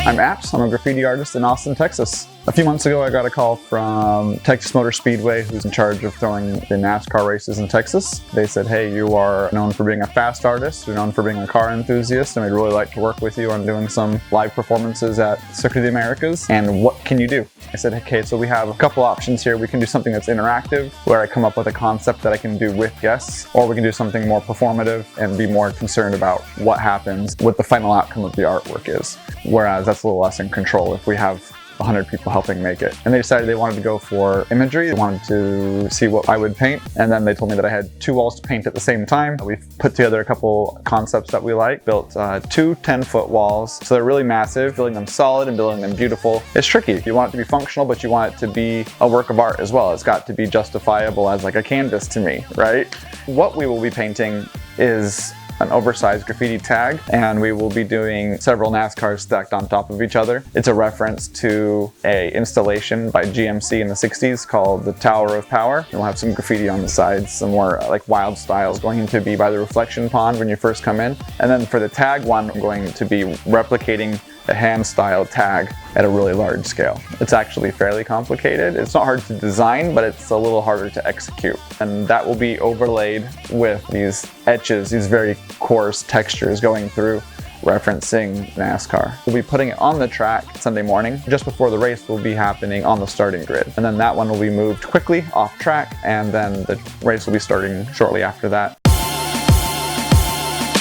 I'm Apps. I'm a graffiti artist in Austin, Texas. A few months ago I got a call from Texas Motor Speedway, who's in charge of throwing the NASCAR races in Texas. They said, hey, you are known for being a fast artist, you're known for being a car enthusiast, and we'd really like to work with you on doing some live performances at Circuit of the Americas, and what can you do? I said, okay, so we have a couple options here. We can do something that's interactive, where I come up with a concept that I can do with guests, or we can do something more performative and be more concerned about what happens, what the final outcome of the artwork is. Whereas that's a little less in control if we have 100 people helping make it. And they decided they wanted to go for imagery. They wanted to see what I would paint. And then they told me that I had 2 walls to paint at the same time. We've put together a couple concepts that we like, built 2 10-foot walls. So they're really massive. Building them solid and building them beautiful is tricky. You want it to be functional, but you want it to be a work of art as well. It's got to be justifiable as like a canvas to me, right? What we will be painting is an oversized graffiti tag, and we will be doing several NASCARs stacked on top of each other. It's a reference to an installation by GMC in the 60s called the Tower of Power. We'll have some graffiti on the sides, some more like wild styles going to be by the reflection pond when you first come in. And then for the tag one, I'm going to be replicating a hand-style tag at a really large scale. It's actually fairly complicated. It's not hard to design, but it's a little harder to execute. And that will be overlaid with these etches, these very coarse textures going through, referencing NASCAR. We'll be putting it on the track Sunday morning. Just before the race will be happening on the starting grid. And then that one will be moved quickly off track, and then the race will be starting shortly after that.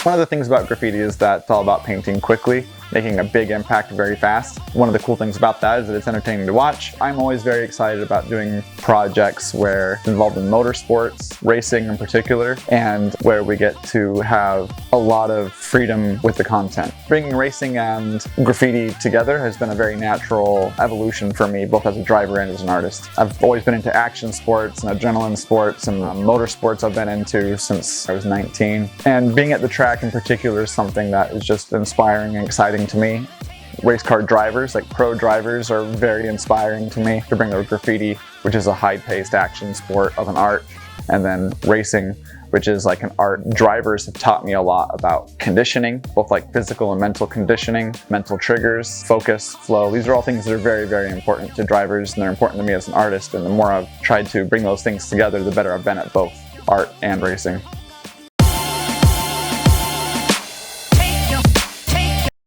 One of the things about graffiti is that it's all about painting quickly, making a big impact very fast. One of the cool things about that is that it's entertaining to watch. I'm always very excited about doing projects where it's involved in motorsports, racing in particular, and where we get to have a lot of freedom with the content. Bringing racing and graffiti together has been a very natural evolution for me, both as a driver and as an artist. I've always been into action sports and adrenaline sports, and motorsports I've been into since I was 19. And being at the track in particular is something that is just inspiring and exciting to me. Race car drivers, like pro drivers, are very inspiring to me. To bring the graffiti, which is a high-paced action sport of an art, and then racing, which is like an art. Drivers have taught me a lot about conditioning, both like physical and mental conditioning, mental triggers, focus, flow. These are all things that are very, very important to drivers, and they're important to me as an artist. And the more I've tried to bring those things together, the better I've been at both art and racing.